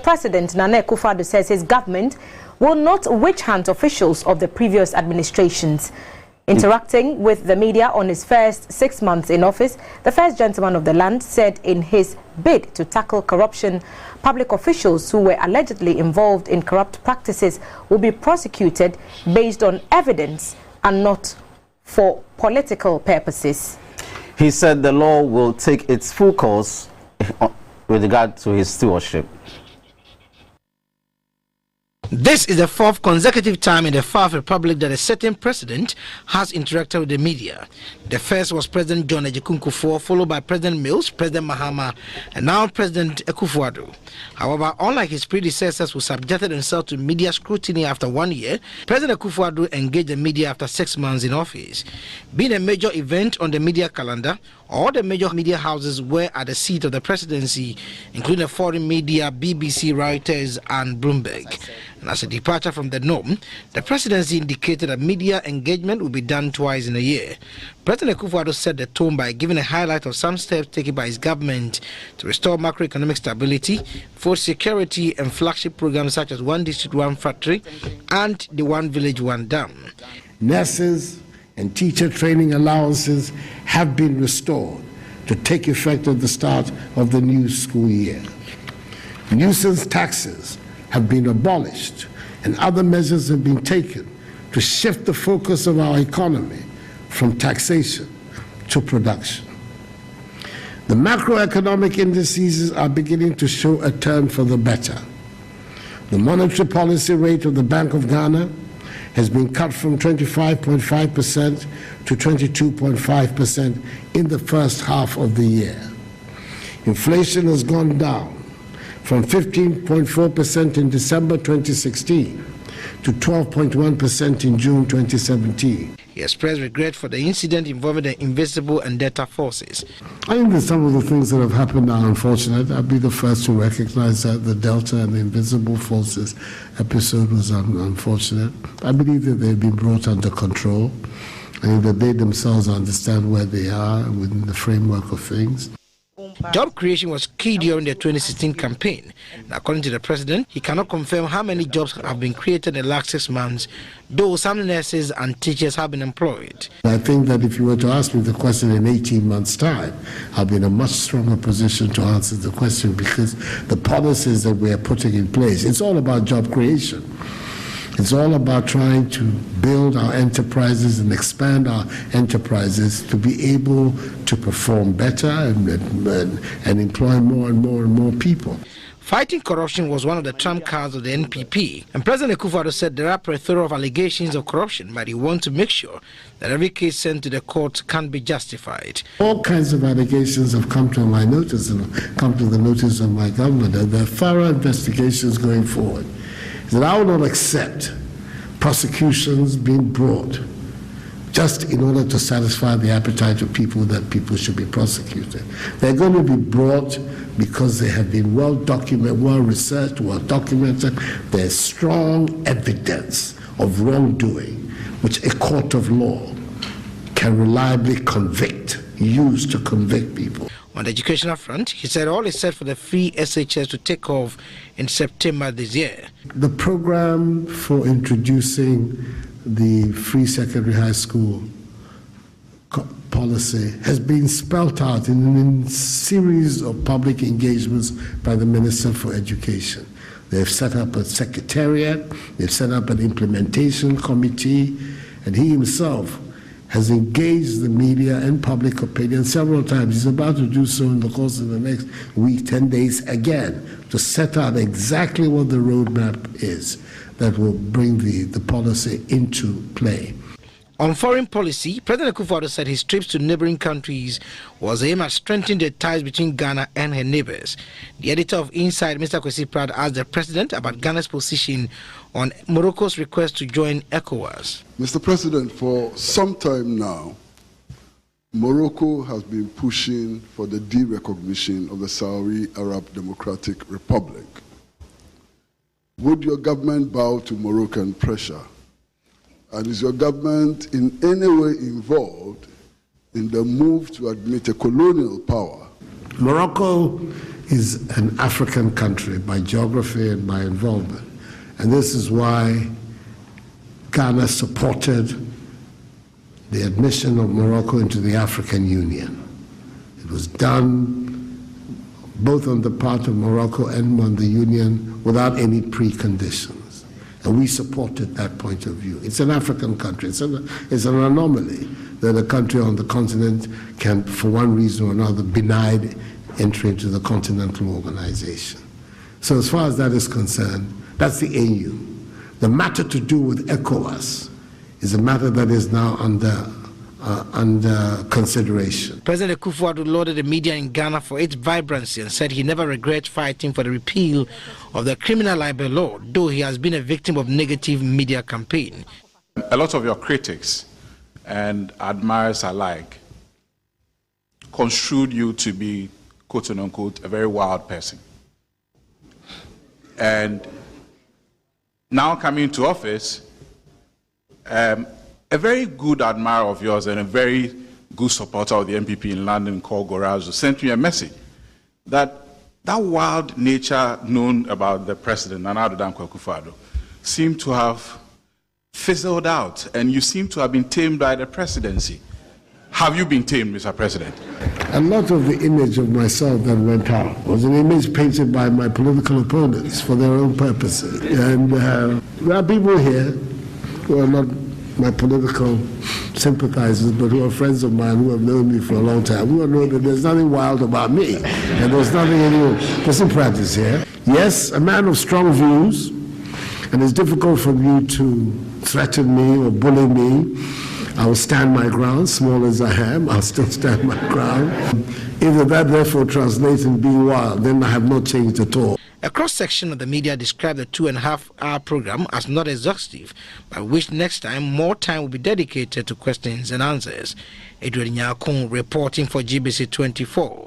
President Nana Akufo Addo says his government will not witch hunt officials of the previous administrations. Interacting with the media on his first 6 months in office, the first gentleman of the land said in his bid to tackle corruption, public officials who were allegedly involved in corrupt practices will be prosecuted based on evidence and not for political purposes. He said the law will take its full course with regard to his stewardship. This is the fourth consecutive time in the Fourth Republic that a certain president has interacted with the media. The first was President John Ejikunkufo, followed by President Mills, President Mahama, and now President Akufo Addo. However, unlike his predecessors who subjected themselves to media scrutiny after 1 year, President Akufo Addo engaged the media after 6 months in office. Being a major event on the media calendar, all the major media houses were at the seat of the presidency, including the foreign media, BBC, Reuters, and Bloomberg. And as a departure from the norm, the presidency indicated that media engagement will be done twice in a year. President Akufo Addo set the tone by giving a highlight of some steps taken by his government to restore macroeconomic stability, food security, and flagship programs such as One District, One Factory, and the One Village, One Dam. Nurses and teacher training allowances have been restored to take effect at the start of the new school year. Nuisance taxes have been abolished, and other measures have been taken to shift the focus of our economy from taxation to production. The macroeconomic indices are beginning to show a turn for the better. The monetary policy rate of the Bank of Ghana has been cut from 25.5% to 22.5% in the first half of the year. Inflation has gone down from 15.4% in December 2016 to 12.1% in June 2017. He expressed regret for the incident involving the invisible and Delta forces. I think that some of the things that have happened are unfortunate. I'll be the first to recognize that the Delta and the invisible forces episode was unfortunate. I believe that they've been brought under control and that they themselves understand where they are within the framework of things. Job creation was key during the 2016 campaign. And according to the president, he cannot confirm how many jobs have been created in the last 6 months, though some nurses and teachers have been employed. I think that if you were to ask me the question in 18 months' time, I'll be in a much stronger position to answer the question, because the policies that we are putting in place, it's all about job creation. It's all about trying to build our enterprises and expand our enterprises to be able to perform better and employ more and more people. Fighting corruption was one of the trump cards of the NPP, and President Akufo Addo said there are a plethora of allegations of corruption, but he wants to make sure that every case sent to the court can be justified. All kinds of allegations have come to my notice and come to the notice of my government, and there are thorough investigations going forward. That I will not accept prosecutions being brought just in order to satisfy the appetite of people that people should be prosecuted. They're going to be brought because they have been well documented, well researched, well documented. There's strong evidence of wrongdoing, which a court of law can reliably use to convict people. On the educational front, he said all is set for the free SHS to take off in September this year. The program for introducing the free secondary high school policy has been spelled out in a series of public engagements by the Minister for Education. They've set up a secretariat, they've set up an implementation committee, and he himself has engaged the media and public opinion several times. He's about to do so in the course of the next week, 10 days again, to set out exactly what the roadmap is that will bring the policy into play. On foreign policy, President Akufo Addo said his trips to neighboring countries was aimed at strengthening the ties between Ghana and her neighbors. The editor of Inside, Mr. Kwesi Pratt, asked the president about Ghana's position on Morocco's request to join ECOWAS. Mr. President, for some time now, Morocco has been pushing for the de-recognition of the Saudi Arab Democratic Republic. Would your government bow to Moroccan pressure? And is your government in any way involved in the move to admit a colonial power? Morocco is an African country by geography and by involvement. And this is why Ghana supported the admission of Morocco into the African Union. It was done both on the part of Morocco and on the Union without any preconditions. And we supported that point of view. It's an African country. It's an anomaly that a country on the continent can, for one reason or another, deny entry into the continental organization. So as far as that is concerned, that's the AU. The matter to do with ECOWAS is a matter that is now under consideration. President Akufo Addo lauded the media in Ghana for its vibrancy and said he never regrets fighting for the repeal of the criminal libel law, though he has been a victim of negative media campaign. A lot of your critics and admirers alike construed you to be, quote unquote, a very wild person. And now coming into office, a very good admirer of yours and a very good supporter of the MPP in London called Gorazo sent me a message that wild nature known about the president, Nana Addo Akufo Addo, seemed to have fizzled out, and you seem to have been tamed by the presidency. Have you been tamed, Mr. President? A lot of the image of myself that went out was an image painted by my political opponents for their own purposes. And there are people here who are not my political sympathizers, but who are friends of mine who have known me for a long time, who know that there's nothing wild about me, and there's nothing there's some practice here. Yes, a man of strong views, and it's difficult for you to threaten me or bully me. I will stand my ground, small as I am, I'll still stand my ground. If that therefore translates in being wild, then I have not changed at all. A cross-section of the media described the 2.5-hour program as not exhaustive, by which next time more time will be dedicated to questions and answers. Edward Nyakun reporting for GBC 24.